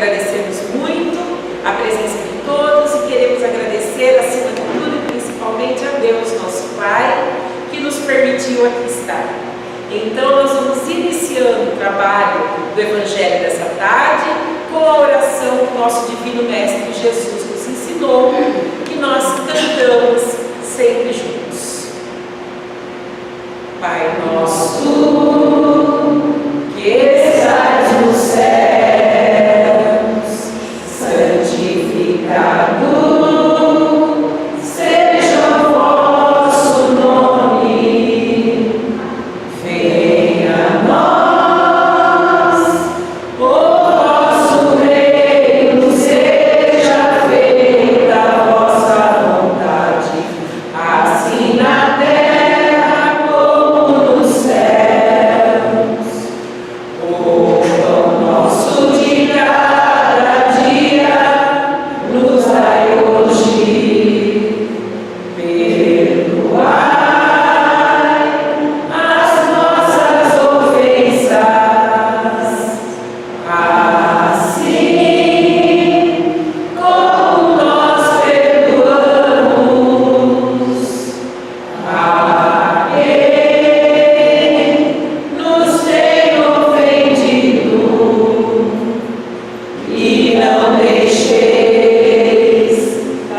agradecemos muito a presença de todos e queremos agradecer, acima de tudo e principalmente a Deus, nosso Pai, que nos permitiu aqui estar. Então nós vamos iniciando o trabalho do Evangelho dessa tarde com a oração que o nosso Divino Mestre Jesus nos ensinou, que nós cantamos sempre juntos. Pai nosso, que estás nos céus, santificado seja o vosso nome, venha a nós o vosso reino, seja feita a vossa vontade, assim na terra como nos céus. O pão nosso de cada dia nos dai hoje. Perdoai as nossas ofensas, assim como nós perdoamos a quem nos tem ofendido, e não deixeis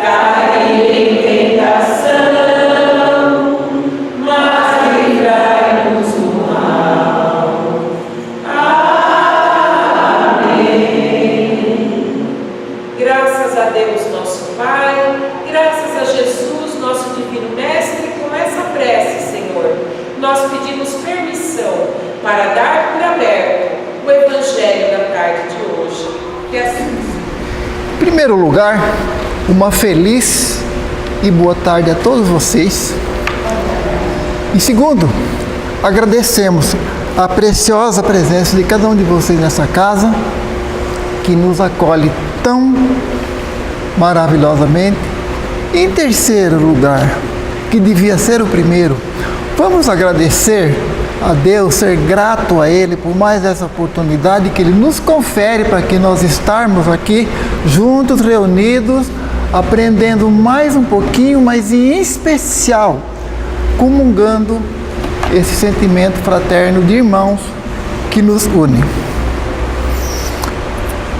cair em tentação, mas livrai-nos do mal. Amém. Graças a Deus, nosso Pai, graças a Jesus, nosso Divino Mestre, com essa prece, Senhor, nós pedimos permissão para dar por aberto o Evangelho da tarde de hoje. Que assim Em primeiro lugar, uma feliz e boa tarde a todos vocês. Em segundo, agradecemos a preciosa presença de cada um de vocês nessa casa, que nos acolhe tão maravilhosamente. Em terceiro lugar, que devia ser o primeiro, vamos agradecer a Deus, ser grato a Ele por mais essa oportunidade que Ele nos confere para que nós estarmos aqui juntos, reunidos, aprendendo mais um pouquinho, mas em especial, comungando esse sentimento fraterno de irmãos que nos une.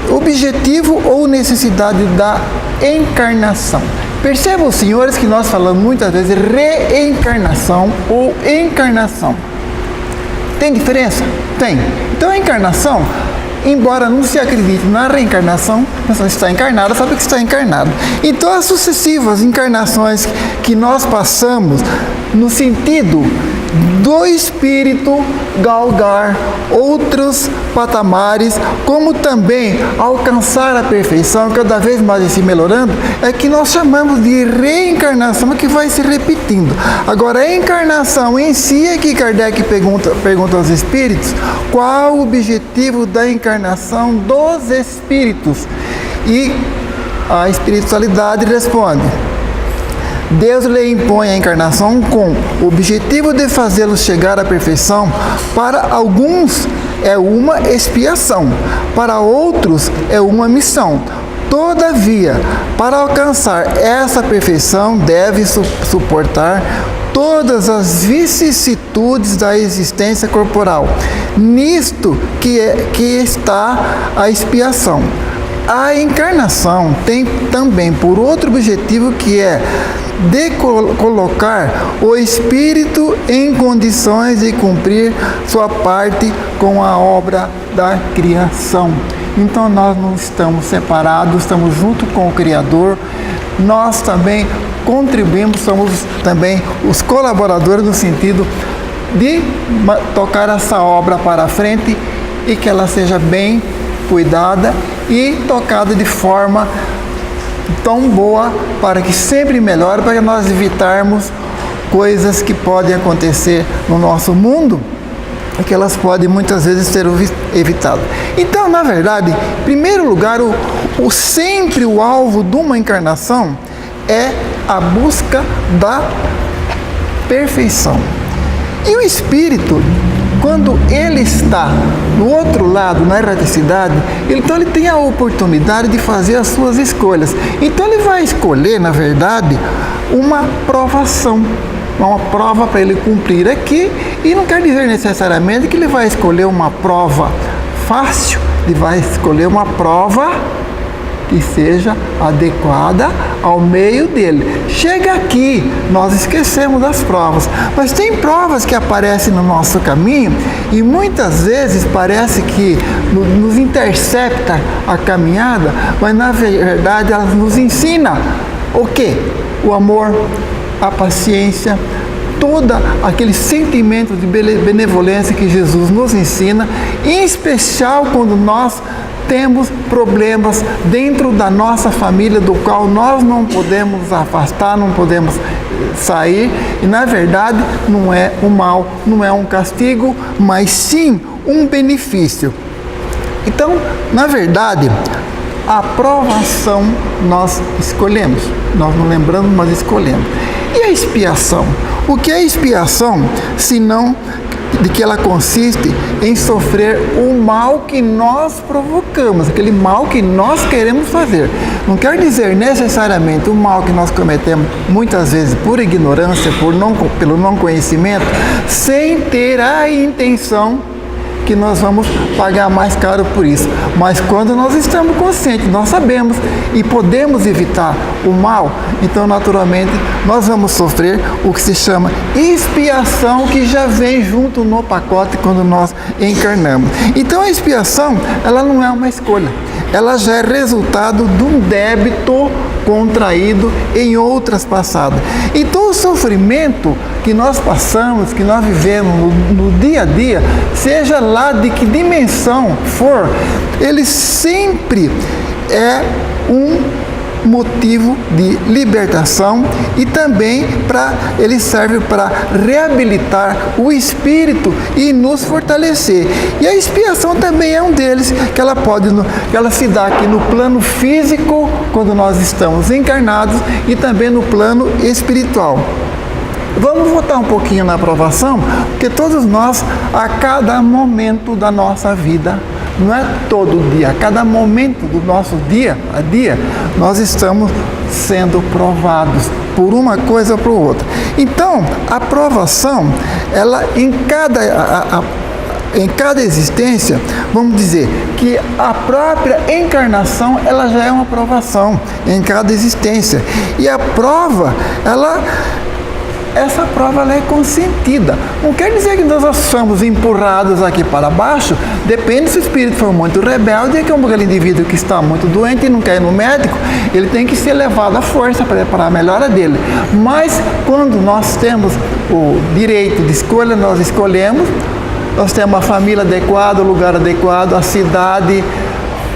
Objetivo ou necessidade da encarnação. Percebam, senhores, que nós falamos muitas vezes reencarnação ou encarnação. Tem diferença? Tem. Então a encarnação, embora não se acredite na reencarnação, a pessoa está encarnada, sabe que está encarnado. Então as sucessivas encarnações que nós passamos no sentido do espírito galgar outros patamares, como também alcançar a perfeição, cada vez mais se melhorando, é que nós chamamos de reencarnação, que vai se repetindo. Agora, a encarnação em si é que Kardec pergunta aos espíritos qual o objetivo da encarnação dos espíritos. E a espiritualidade responde: Deus lhe impõe a encarnação com o objetivo de fazê-los chegar à perfeição. Para alguns é uma expiação, para outros é uma missão. Todavia, para alcançar essa perfeição, deve suportar todas as vicissitudes da existência corporal. Nisto que está a expiação. A encarnação tem também por outro objetivo, que é de colocar o espírito em condições de cumprir sua parte com a obra da criação. Então nós não estamos separados, estamos junto com o Criador. Nós também contribuímos, somos também os colaboradores no sentido de tocar essa obra para frente e que ela seja bem cuidada e tocada de forma tão boa, para que sempre melhore, para nós evitarmos coisas que podem acontecer no nosso mundo, que elas podem muitas vezes ser evitadas. Então, na verdade, em primeiro lugar, sempre o alvo de uma encarnação é a busca da perfeição. E o espírito, quando ele está no outro lado, na erraticidade, então ele tem a oportunidade de fazer as suas escolhas. Então ele vai escolher, na verdade, uma provação, uma prova para ele cumprir aqui, e não quer dizer necessariamente que ele vai escolher uma prova fácil, ele vai escolher uma prova que seja adequada ao meio dele. Chega aqui, nós esquecemos das provas, mas tem provas que aparecem no nosso caminho e muitas vezes parece que nos intercepta a caminhada, mas na verdade elas nos ensinam o quê? O amor, a paciência, todo aquele sentimento de benevolência que Jesus nos ensina, em especial quando nós temos problemas dentro da nossa família, do qual nós não podemos afastar, não podemos sair, e na verdade não é um mal, não é um castigo, mas sim um benefício. Então, na verdade, a aprovação nós escolhemos, nós não lembramos, mas escolhemos. E a expiação? O que é expiação, senão de que ela consiste em sofrer o mal que nós provocamos, aquele mal que nós queremos fazer. Não quer dizer necessariamente o mal que nós cometemos, muitas vezes por ignorância, pelo não conhecimento, sem ter a intenção que nós vamos pagar mais caro por isso. Mas quando nós estamos conscientes, nós sabemos e podemos evitar o mal, então naturalmente nós vamos sofrer o que se chama expiação, que já vem junto no pacote quando nós encarnamos. Então a expiação, ela não é uma escolha, ela já é resultado de um débito contraído em outras passadas. Então o sofrimento que nós passamos, que nós vivemos no dia a dia, seja lá de que dimensão for, ele sempre é um motivo de libertação e também ele serve para reabilitar o espírito e nos fortalecer. E a expiação também é um deles, que ela se dá aqui no plano físico, quando nós estamos encarnados, e também no plano espiritual. Vamos voltar um pouquinho na aprovação, porque todos nós, a cada momento da nossa vida, não é todo dia, a cada momento do nosso dia a dia, nós estamos sendo provados por uma coisa ou por outra. Então, a provação, ela em cada existência, vamos dizer que a própria encarnação, ela já é uma provação em cada existência. E a prova, essa prova ela é consentida. Não quer dizer que nós somos empurrados aqui para baixo. Depende se o espírito for muito rebelde, é que aquele indivíduo que está muito doente e não quer ir no médico, ele tem que ser levado à força para a melhora dele. Mas quando nós temos o direito de escolha, nós escolhemos, nós temos a família adequada, o lugar adequado, a cidade,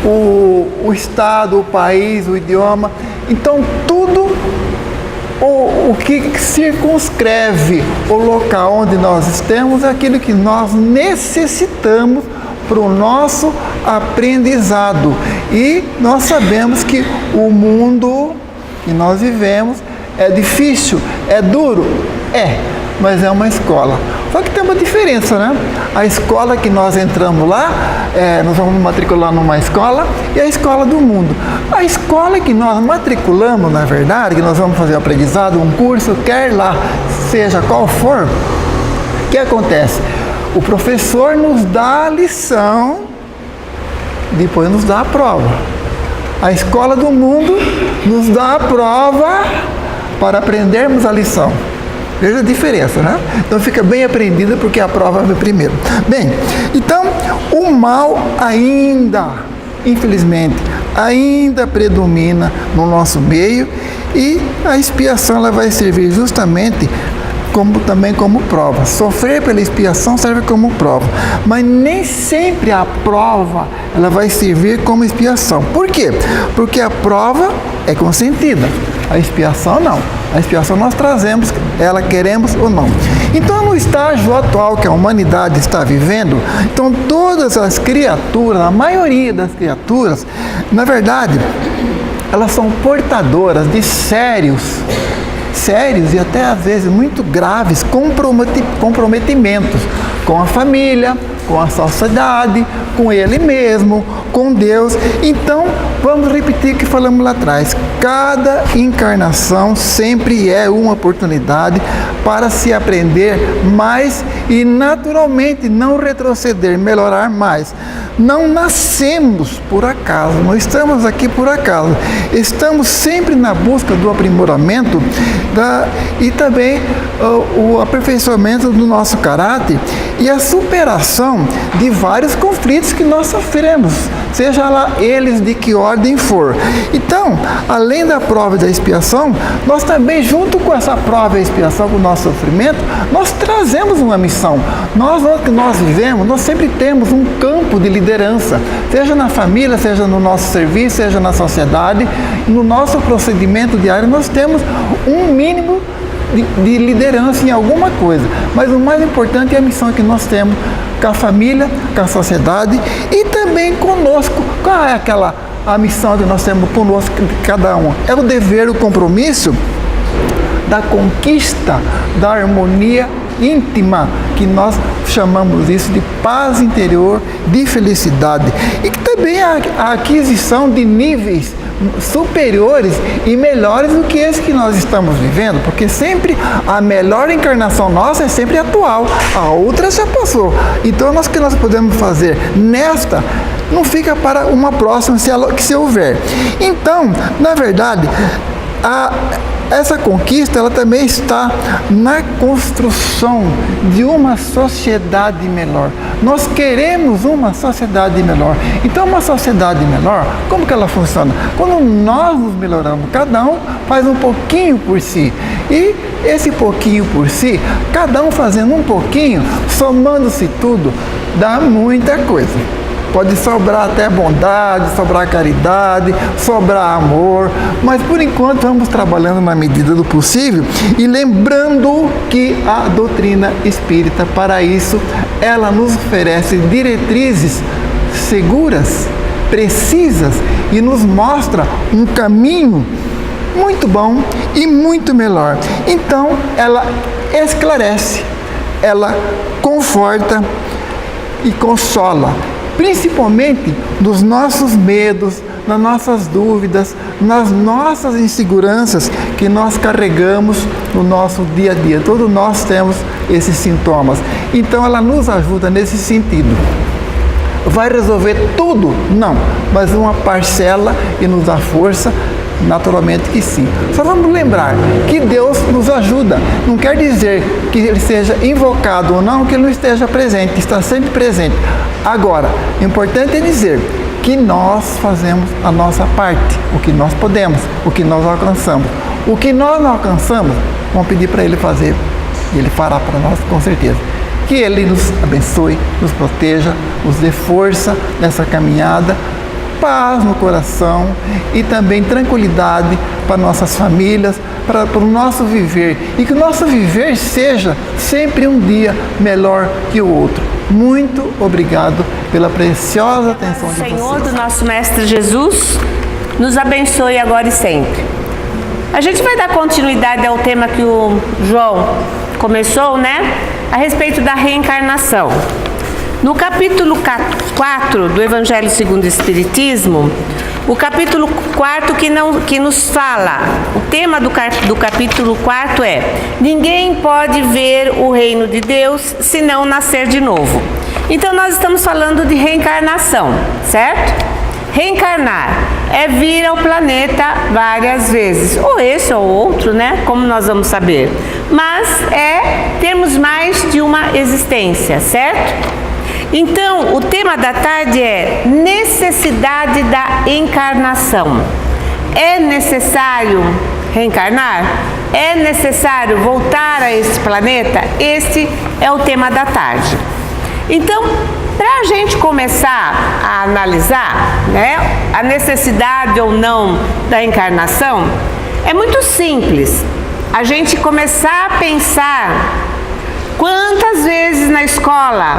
o estado, o país, o idioma. Então tudo o que circunscreve o local onde nós estamos é aquilo que nós necessitamos para o nosso aprendizado. E nós sabemos que o mundo que nós vivemos é difícil, é duro, mas é uma escola. Só que tem uma diferença, né? A escola que nós entramos lá, nós vamos matricular numa escola, e a escola do mundo. A escola que nós matriculamos, na verdade, que nós vamos fazer o aprendizado, um curso, quer lá, seja qual for, o que acontece? O professor nos dá a lição, depois nos dá a prova. A escola do mundo nos dá a prova para aprendermos a lição. Veja a diferença, né? Então fica bem aprendida porque a prova vem primeiro. Bem, então o mal ainda, infelizmente, ainda predomina no nosso meio, e a expiação ela vai servir justamente também como prova. Sofrer pela expiação serve como prova, mas nem sempre a prova ela vai servir como expiação. Por quê? Porque a prova é consentida, a expiação não. A expiação nós trazemos, ela queremos ou não. Então, no estágio atual que a humanidade está vivendo, então todas as criaturas, a maioria das criaturas, na verdade, elas são portadoras de sérios sérios e até às vezes muito graves comprometimentos com a família, com a sociedade, com ele mesmo, com Deus. Então, vamos repetir o que falamos lá atrás. Cada encarnação sempre é uma oportunidade para se aprender mais e naturalmente não retroceder, melhorar mais. Não nascemos por acaso, não estamos aqui por acaso. Estamos sempre na busca do aprimoramento e também o aperfeiçoamento do nosso caráter e a superação de vários conflitos que nós sofremos, seja lá eles de que ordem for. Então, além da prova e da expiação, nós também, junto com essa prova e expiação, com o nosso sofrimento, nós trazemos uma missão. Nós que nós vivemos, nós sempre temos um campo de liderança, seja na família, seja no nosso serviço, seja na sociedade, no nosso procedimento diário, nós temos um mínimo de liderança em alguma coisa, mas o mais importante é a missão que nós temos com a família, com a sociedade e também conosco. Qual é a missão que nós temos conosco, cada um? É o dever, o compromisso da conquista da harmonia íntima, que nós chamamos isso de paz interior, de felicidade, e que também a aquisição de níveis superiores e melhores do que esse que nós estamos vivendo, porque sempre a melhor encarnação nossa é sempre atual, a outra já passou. Então o que nós podemos fazer nesta não fica para uma próxima, se houver. Então, na verdade, essa conquista, ela também está na construção de uma sociedade melhor. Nós queremos uma sociedade melhor. Então, uma sociedade melhor, como que ela funciona? Quando nós nos melhoramos, cada um faz um pouquinho por si. E esse pouquinho por si, cada um fazendo um pouquinho, somando-se tudo, dá muita coisa. Pode sobrar até bondade, sobrar caridade, sobrar amor, mas por enquanto vamos trabalhando na medida do possível e lembrando que a doutrina espírita, para isso, ela nos oferece diretrizes seguras, precisas e nos mostra um caminho muito bom e muito melhor. Então, ela esclarece, ela conforta e consola, principalmente dos nossos medos, nas nossas dúvidas, nas nossas inseguranças que nós carregamos no nosso dia a dia. Todos nós temos esses sintomas. Então ela nos ajuda nesse sentido. Vai resolver tudo? Não, mas uma parcela e nos dá força. Naturalmente que sim. Só vamos lembrar que Deus nos ajuda. Não quer dizer que Ele seja invocado ou não, que Ele não esteja presente, que está sempre presente. Agora, o importante é dizer que nós fazemos a nossa parte, o que nós podemos, o que nós alcançamos. O que nós não alcançamos, vamos pedir para Ele fazer, e Ele fará para nós com certeza. Que Ele nos abençoe, nos proteja, nos dê força nessa caminhada, paz no coração e também tranquilidade para nossas famílias, para o nosso viver, e que o nosso viver seja sempre um dia melhor que o outro. Muito obrigado pela preciosa atenção de vocês. Senhor do nosso Mestre Jesus, nos abençoe agora e sempre. A gente vai dar continuidade ao tema que o João começou, né? A respeito da reencarnação. No capítulo 4 do Evangelho segundo o Espiritismo, o capítulo 4 que nos fala, o tema do capítulo 4 é: ninguém pode ver o reino de Deus se não nascer de novo. Então nós estamos falando de reencarnação, certo? Reencarnar é vir ao planeta várias vezes, ou esse ou outro, né? Como nós vamos saber. Mas é termos mais de uma existência, certo? Então, o tema da tarde é necessidade da encarnação. É necessário reencarnar? É necessário voltar a este planeta? Este é o tema da tarde. Então, para a gente começar a analisar, né, a necessidade ou não da encarnação, é muito simples. A gente começar a pensar quantas vezes na escola,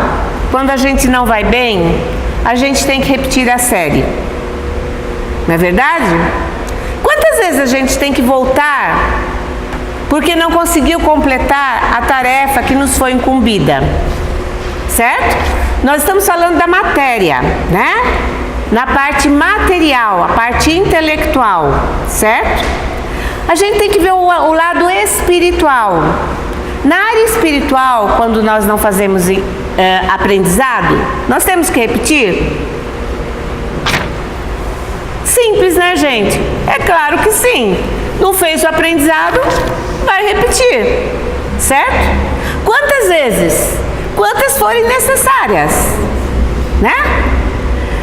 quando a gente não vai bem, a gente tem que repetir a série. Não é verdade? Quantas vezes a gente tem que voltar porque não conseguiu completar a tarefa que nos foi incumbida. Certo? Nós estamos falando da matéria, né? Na parte material, a parte intelectual, certo? A gente tem que ver o lado espiritual. Na área espiritual, quando nós não fazemos aprendizado, nós temos que repetir? Simples, né, gente? É claro que sim. Não fez o aprendizado, vai repetir, certo? Quantas vezes? Quantas forem necessárias, né?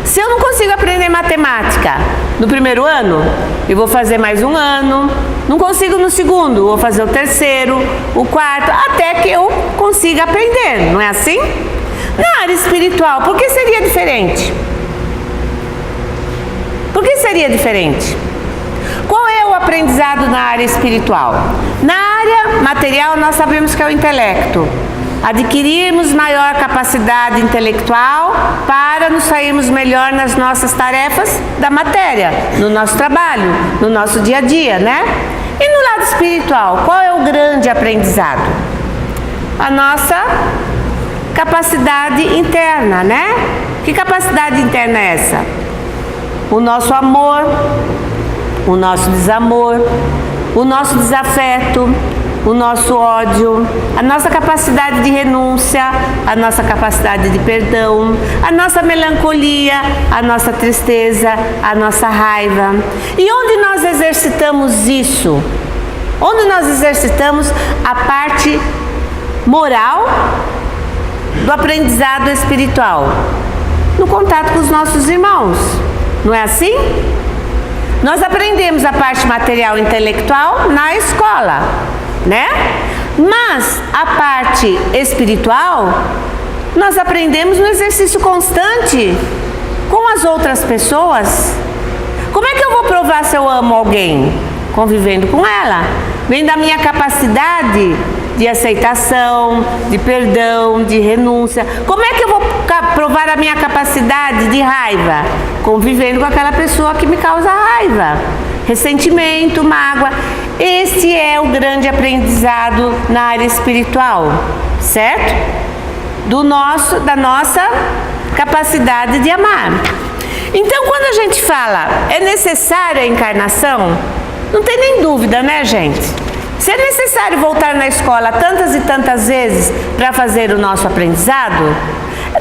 Se eu não consigo aprender matemática no primeiro ano, eu vou fazer mais um ano. Não consigo no segundo, vou fazer o terceiro, o quarto, até que eu consiga aprender, não é assim? Na área espiritual, por que seria diferente? Por que seria diferente? Qual é o aprendizado na área espiritual? Na área material, nós sabemos que é o intelecto. Adquirirmos maior capacidade intelectual para nos sairmos melhor nas nossas tarefas da matéria, no nosso trabalho, no nosso dia a dia, né? E no lado espiritual, qual é o grande aprendizado? A nossa capacidade interna, né? Que capacidade interna é essa? O nosso amor, o nosso desamor, o nosso desafeto, o nosso ódio, a nossa capacidade de renúncia, a nossa capacidade de perdão, a nossa melancolia, a nossa tristeza, a nossa raiva. E onde nós exercitamos isso? Onde nós exercitamos a parte moral do aprendizado espiritual? No contato com os nossos irmãos, não é assim? Nós aprendemos a parte material e intelectual na escola, né? Mas a parte espiritual nós aprendemos no exercício constante com as outras pessoas. Como é que eu vou provar se eu amo alguém? Convivendo com ela. Vem da minha capacidade de aceitação, de perdão, de renúncia. Como é que eu vou provar a minha capacidade de raiva? Convivendo com aquela pessoa que me causa raiva, ressentimento, mágoa. Esse é o grande aprendizado na área espiritual, certo? Da nossa capacidade de amar. Então, quando a gente fala é necessária a encarnação, não tem nem dúvida, né, gente? Se é necessário voltar na escola tantas e tantas vezes para fazer o nosso aprendizado,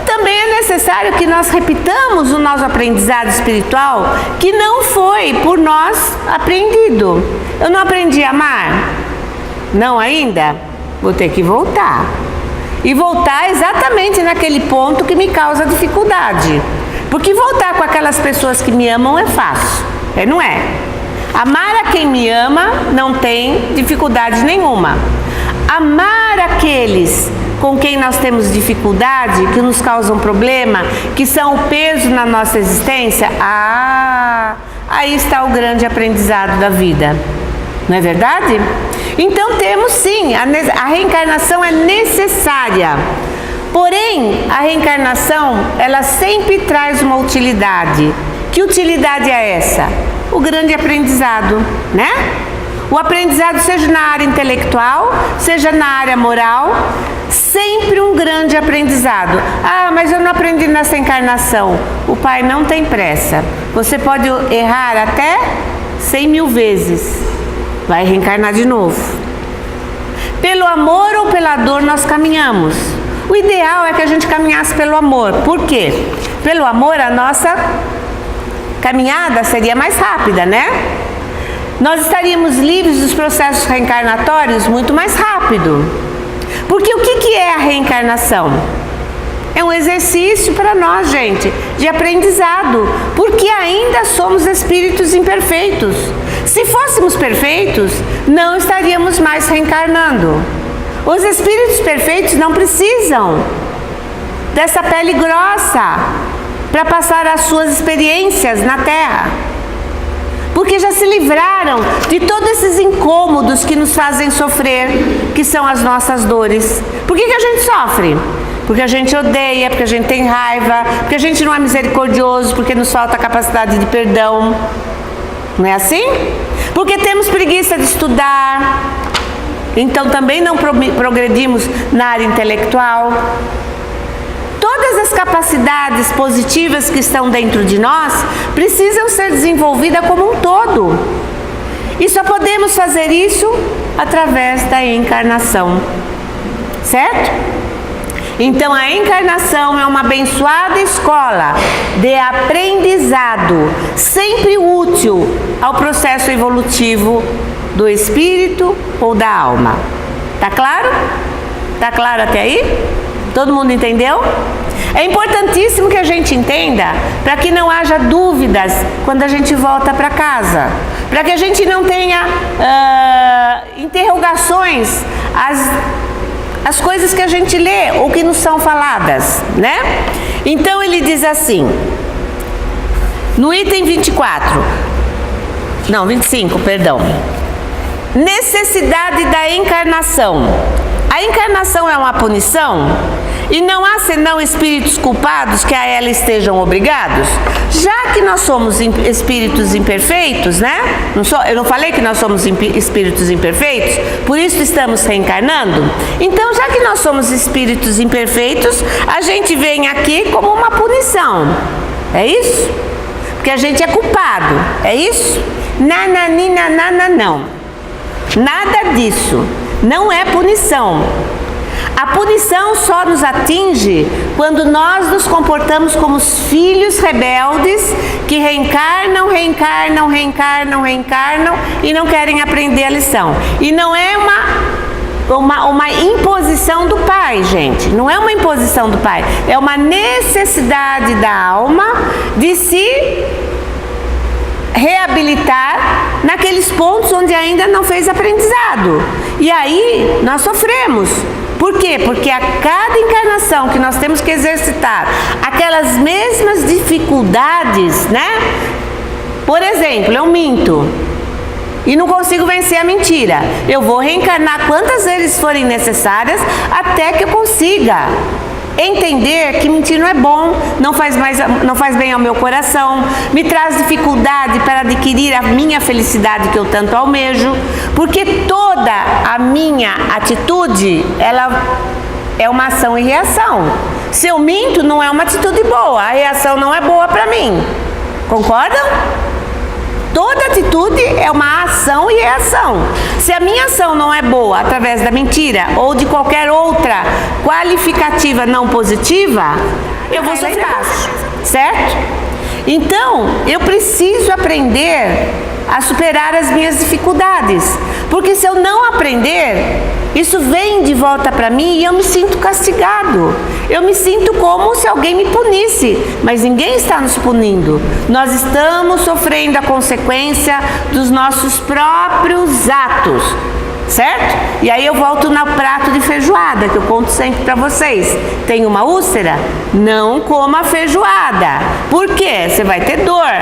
também é necessário que nós repitamos o nosso aprendizado espiritual que não foi por nós aprendido. Eu não aprendi a amar? Não ainda? Vou ter que voltar. E voltar exatamente naquele ponto que me causa dificuldade. Porque voltar com aquelas pessoas que me amam é fácil, não é? Amar a quem me ama não tem dificuldade nenhuma. Amar aqueles com quem nós temos dificuldade, que nos causam problema, que são o peso na nossa existência, aí está o grande aprendizado da vida. Não é verdade? Então temos sim, a reencarnação é necessária. Porém, a reencarnação, ela sempre traz uma utilidade. Que utilidade é essa? O grande aprendizado, né? O aprendizado seja na área intelectual, seja na área moral, sempre um grande aprendizado. Mas eu não aprendi nessa encarnação. O Pai não tem pressa. Você pode errar até 100.000 vezes. Vai reencarnar de novo. Pelo amor ou pela dor nós caminhamos. O ideal é que a gente caminhasse pelo amor. Por quê? Pelo amor a nossa caminhada seria mais rápida, né? Nós estaríamos livres dos processos reencarnatórios muito mais rápido. Porque o que é a reencarnação? É um exercício para nós, gente, de aprendizado, porque ainda somos espíritos imperfeitos. Se fôssemos perfeitos, não estaríamos mais reencarnando. Os espíritos perfeitos não precisam dessa pele grossa para passar as suas experiências na Terra, porque já se livraram de todos esses incômodos que nos fazem sofrer, que são as nossas dores. Por que a gente sofre? Porque a gente odeia, porque a gente tem raiva, porque a gente não é misericordioso, porque nos falta a capacidade de perdão. Não é assim? Porque temos preguiça de estudar, então também não progredimos na área intelectual. Todas as capacidades positivas que estão dentro de nós precisam ser desenvolvidas como um todo. E só podemos fazer isso através da encarnação, certo? Então a encarnação é uma abençoada escola de aprendizado, sempre útil ao processo evolutivo do espírito ou da alma. Tá claro? Tá claro até aí? Todo mundo entendeu? É importantíssimo que a gente entenda para que não haja dúvidas quando a gente volta para casa, para que a gente não tenha interrogações as coisas que a gente lê ou que nos são faladas, né? Então ele diz assim, no item 25, perdão. Necessidade da encarnação. A encarnação é uma punição? E não há senão espíritos culpados que a ela estejam obrigados? Já que nós somos espíritos imperfeitos, né? Eu não falei que nós somos espíritos imperfeitos? Por isso estamos reencarnando? Então, já que nós somos espíritos imperfeitos, a gente vem aqui como uma punição. É isso? Porque a gente é culpado. É isso? Nananina, não. Nada disso. Não é punição. A punição só nos atinge quando nós nos comportamos como os filhos rebeldes que reencarnam e não querem aprender a lição. E não é uma imposição do Pai, gente. Não é uma imposição do Pai. É uma necessidade da alma de se reabilitar naqueles pontos onde ainda não fez aprendizado. E aí nós sofremos. Por quê? Porque a cada encarnação que nós temos que exercitar aquelas mesmas dificuldades, né? Por exemplo, eu minto e não consigo vencer a mentira. Eu vou reencarnar quantas vezes forem necessárias até que eu consiga entender que mentir não é bom, não faz bem ao meu coração, me traz dificuldade para adquirir a minha felicidade que eu tanto almejo, porque toda a minha atitude, ela é uma ação e reação. Se eu minto, não é uma atitude boa, a reação não é boa para mim. Concordam? Toda atitude é uma ação e reação. Se a minha ação não é boa através da mentira ou de qualquer outra qualificativa não positiva, eu vou sofrer, certo? Então, eu preciso aprender a superar as minhas dificuldades, porque se eu não aprender, isso vem de volta para mim e eu me sinto castigado. Eu me sinto como se alguém me punisse, mas ninguém está nos punindo. Nós estamos sofrendo a consequência dos nossos próprios atos, certo? E aí eu volto no prato de feijoada, que eu conto sempre para vocês. Tem uma úlcera? Não coma feijoada. Por quê? Você vai ter dor.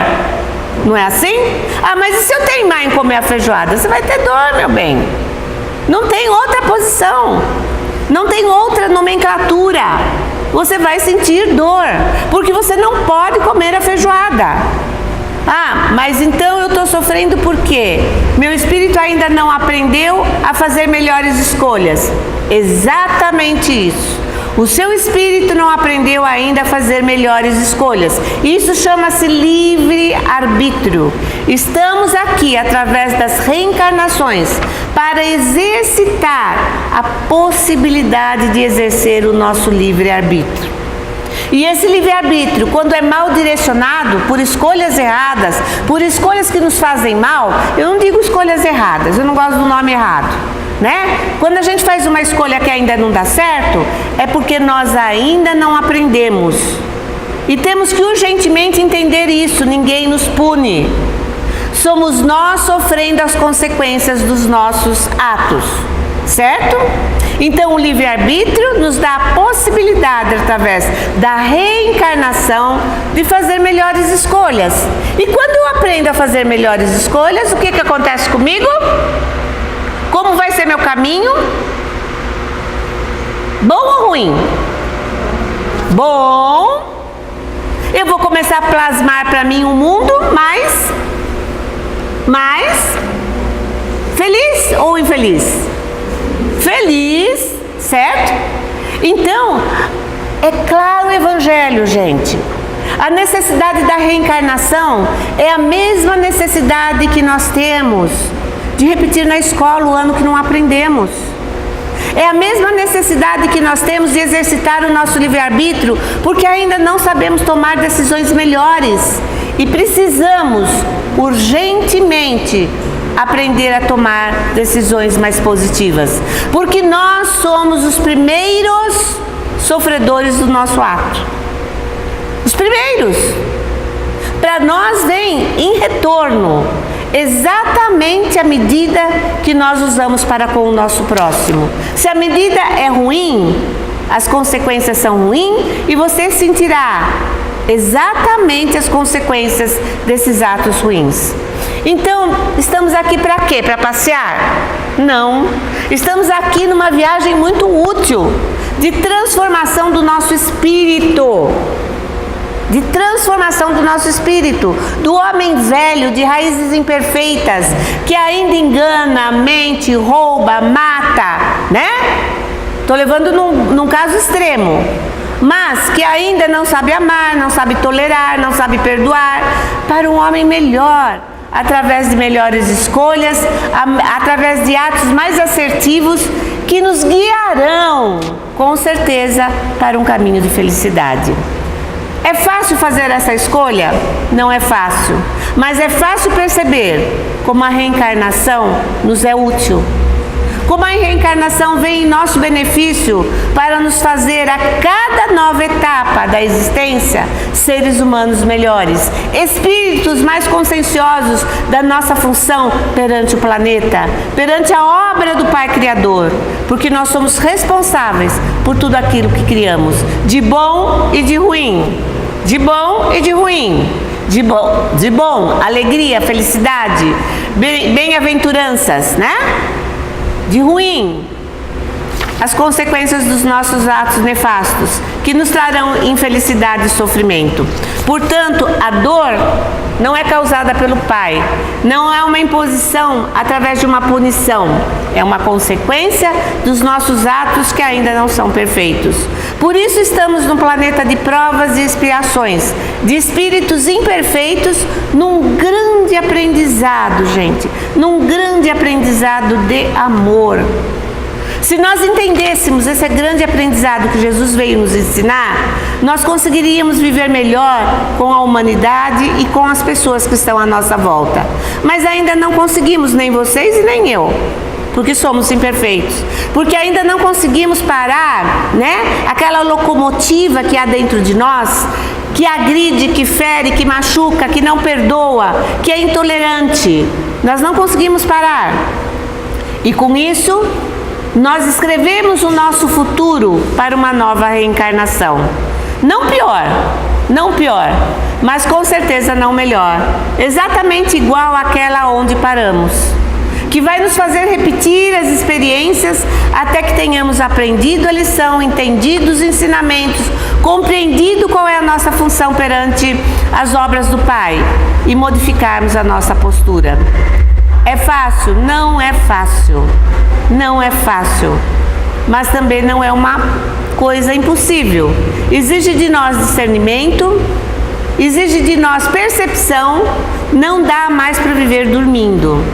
Não é assim? Ah, mas e se eu teimar em comer a feijoada? Você vai ter dor, meu bem. Não tem outra posição. Não tem outra nomenclatura. Você vai sentir dor, porque você não pode comer a feijoada. Ah, mas então eu estou sofrendo por quê? Meu espírito ainda não aprendeu a fazer melhores escolhas. Exatamente isso. O seu espírito não aprendeu ainda a fazer melhores escolhas. Isso chama-se livre-arbítrio. Estamos aqui, através das reencarnações, para exercitar a possibilidade de exercer o nosso livre-arbítrio. E esse livre-arbítrio, quando é mal direcionado por escolhas erradas, por escolhas que nos fazem mal, eu não digo escolhas erradas, eu não gosto do nome errado, né? Quando a gente faz uma escolha que ainda não dá certo, é porque nós ainda não aprendemos. E temos que urgentemente entender isso, ninguém nos pune. Somos nós sofrendo as consequências dos nossos atos, certo? Então o livre-arbítrio nos dá a possibilidade, através da reencarnação, de fazer melhores escolhas. E quando eu aprendo a fazer melhores escolhas, o que acontece comigo? Como vai ser meu caminho? Bom ou ruim? Bom. Eu vou começar a plasmar para mim um mundo mais feliz ou infeliz? feliz, certo? Então, é claro o Evangelho, gente. A necessidade da reencarnação é a mesma necessidade que nós temos de repetir na escola o ano que não aprendemos. É a mesma necessidade que nós temos de exercitar o nosso livre-arbítrio, porque ainda não sabemos tomar decisões melhores e precisamos urgentemente aprender a tomar decisões mais positivas, porque nós somos os primeiros sofredores do nosso ato. Os primeiros. Para nós vem em retorno exatamente a medida que nós usamos para com o nosso próximo. Se a medida é ruim, as consequências são ruins e você sentirá exatamente as consequências desses atos ruins. Então, estamos aqui para quê? Para passear? Não. Estamos aqui numa viagem muito útil de transformação do nosso espírito. De transformação do nosso espírito, do homem velho, de raízes imperfeitas, que ainda engana, mente, rouba, mata, né? Estou levando num caso extremo, mas que ainda não sabe amar, não sabe tolerar, não sabe perdoar, para um homem melhor, através de melhores escolhas, através de atos mais assertivos, que nos guiarão, com certeza, para um caminho de felicidade. É fácil fazer essa escolha? Não é fácil, mas é fácil perceber como a reencarnação nos é útil. Como a reencarnação vem em nosso benefício para nos fazer a cada nova etapa da existência seres humanos melhores, espíritos mais conscienciosos da nossa função perante o planeta, perante a obra do Pai Criador, porque nós somos responsáveis por tudo aquilo que criamos, de bom e de ruim, de bom e de ruim, de bom, alegria, felicidade, bem-aventuranças, né? De ruim, as consequências dos nossos atos nefastos, que nos trarão infelicidade e sofrimento. Portanto, a dor não é causada pelo Pai, não é uma imposição através de uma punição, é uma consequência dos nossos atos que ainda não são perfeitos. Por isso estamos num planeta de provas e expiações, de espíritos imperfeitos, num grande aprendizado, gente, num grande aprendizado de amor. Se nós entendêssemos esse grande aprendizado que Jesus veio nos ensinar, nós conseguiríamos viver melhor com a humanidade e com as pessoas que estão à nossa volta. Mas ainda não conseguimos, nem vocês e nem eu, porque somos imperfeitos, porque ainda não conseguimos parar, né? Aquela locomotiva que há dentro de nós, que agride, que fere, que machuca, que não perdoa, que é intolerante. Nós não conseguimos parar. E com isso, nós escrevemos o nosso futuro para uma nova reencarnação. Não pior, mas com certeza não melhor. Exatamente igual àquela onde paramos, que vai nos fazer repetir as experiências até que tenhamos aprendido a lição, entendido os ensinamentos, compreendido qual é a nossa função perante as obras do Pai e modificarmos a nossa postura. É fácil? Não é fácil. Não é fácil, mas também não é uma coisa impossível. Exige de nós discernimento, exige de nós percepção, não dá mais para viver dormindo.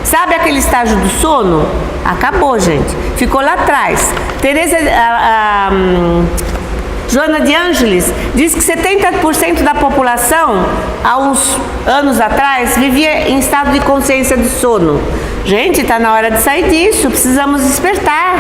Sabe aquele estágio do sono? Acabou, gente. Ficou lá atrás. Joana de Ângeles diz que 70% da população, há uns anos atrás, vivia em estado de consciência de sono. Gente, está na hora de sair disso, precisamos despertar,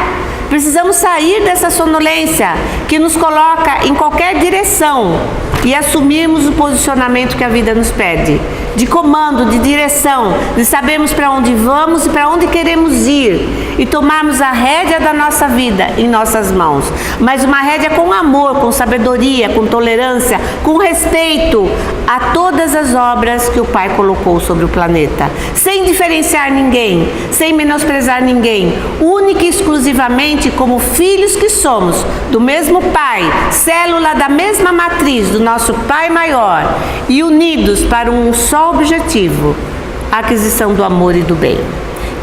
precisamos sair dessa sonolência que nos coloca em qualquer direção e assumirmos o posicionamento que a vida nos pede, de comando, de direção, de sabermos para onde vamos e para onde queremos ir e tomarmos a rédea da nossa vida em nossas mãos, mas uma rédea com amor, com sabedoria, com tolerância, com respeito a todas as obras que o Pai colocou sobre o planeta, sem diferenciar ninguém, sem menosprezar ninguém, única e exclusivamente como filhos que somos do mesmo Pai, célula da mesma matriz do nosso Pai maior e unidos para um só objetivo, a aquisição do amor e do bem.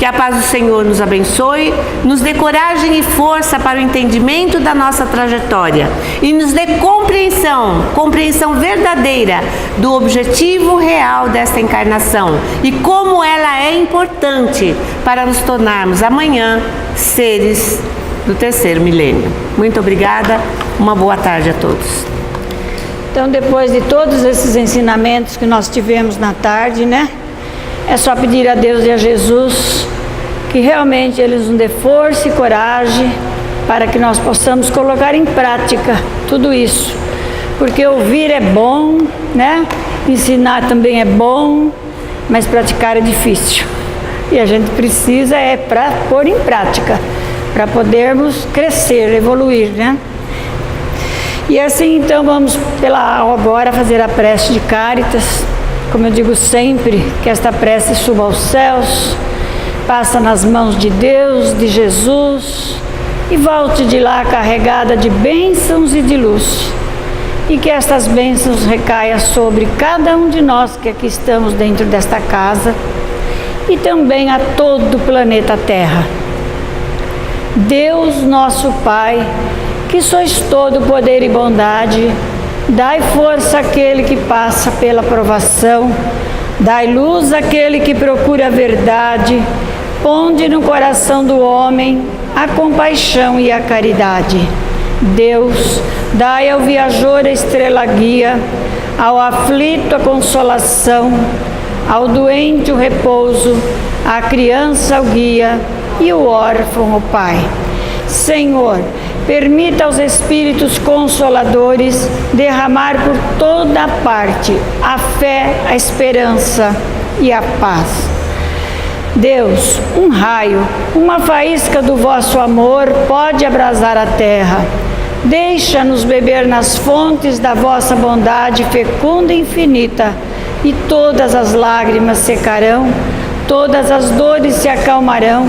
Que a paz do Senhor nos abençoe, nos dê coragem e força para o entendimento da nossa trajetória e nos dê compreensão verdadeira do objetivo real desta encarnação e como ela é importante para nos tornarmos amanhã seres do terceiro milênio. Muito obrigada, uma boa tarde a todos. Então, depois de todos esses ensinamentos que nós tivemos na tarde, né? É só pedir a Deus e a Jesus que realmente eles nos dê força e coragem para que nós possamos colocar em prática tudo isso. Porque ouvir é bom, né? Ensinar também é bom, mas praticar é difícil. E a gente precisa pôr em prática para podermos crescer, evoluir, né? E assim, então, vamos agora fazer a prece de Cáritas. Como eu digo sempre, que esta prece suba aos céus, passa nas mãos de Deus, de Jesus, e volte de lá carregada de bênçãos e de luz. E que estas bênçãos recaiam sobre cada um de nós que aqui estamos dentro desta casa e também a todo o planeta Terra. Deus, nosso Pai, que sois todo poder e bondade, dai força àquele que passa pela provação, dai luz àquele que procura a verdade, ponde no coração do homem a compaixão e a caridade. Deus, dai ao viajor a estrela guia, ao aflito a consolação, ao doente o repouso, à criança o guia e o órfão o Pai. Senhor, permita aos Espíritos Consoladores derramar por toda parte a fé, a esperança e a paz. Deus, um raio, uma faísca do vosso amor pode abrasar a terra. Deixa-nos beber nas fontes da vossa bondade fecunda e infinita, e todas as lágrimas secarão, todas as dores se acalmarão.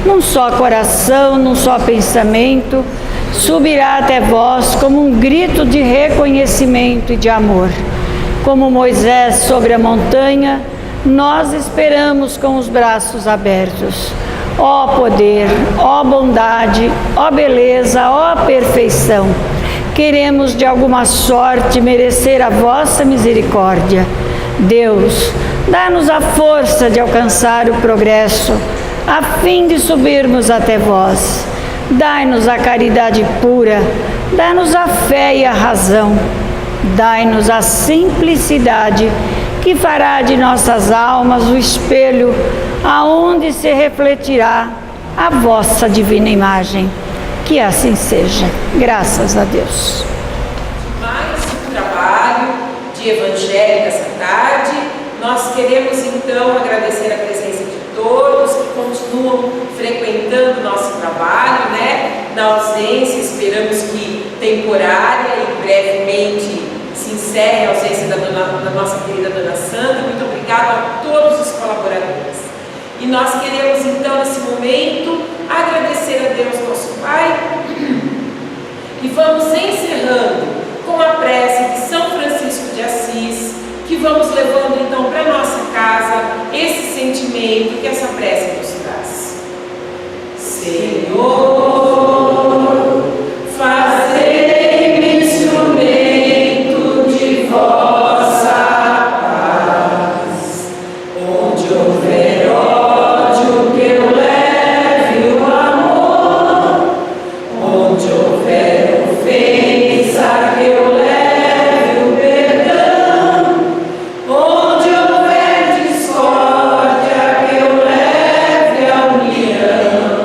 Num só coração, num só pensamento, subirá até vós como um grito de reconhecimento e de amor. Como Moisés sobre a montanha, nós esperamos com os braços abertos. Ó poder, ó bondade, ó beleza, ó perfeição, queremos de alguma sorte merecer a vossa misericórdia. Deus, dá-nos a força de alcançar o progresso, a fim de subirmos até vós. Dai-nos a caridade pura, dai-nos a fé e a razão, dai-nos a simplicidade que fará de nossas almas o espelho aonde se refletirá a vossa divina imagem. Que assim seja. Graças a Deus. Mais um trabalho de Evangelho dessa tarde. Nós queremos então agradecer a presença de todos que continuam frequentando o nosso trabalho, né? Na ausência, esperamos que temporária e brevemente se encerre a ausência da nossa querida Dona Sandra. Muito obrigado a todos os colaboradores. E nós queremos então nesse momento agradecer a Deus nosso Pai e vamos encerrando com a prece de São Francisco de Assis, que vamos levando então para nossa casa esse sentimento que essa prece nos traz. Senhor, fazei-me instrumento de vossa paz, onde houver ódio que eu leve o amor, onde houver ofensa que eu leve o perdão, onde houver discórdia que eu leve a união,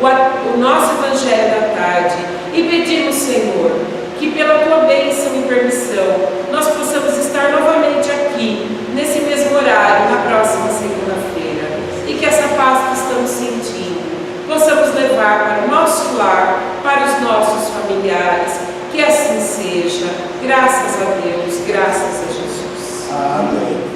o nosso Evangelho da tarde e pedimos, Senhor, que pela Tua bênção e permissão nós possamos estar novamente aqui, nesse mesmo horário, na próxima segunda-feira, e que essa paz que estamos sentindo possamos levar para o nosso lar, para os nossos familiares, que assim seja. Graças a Deus, graças a Jesus. Amém.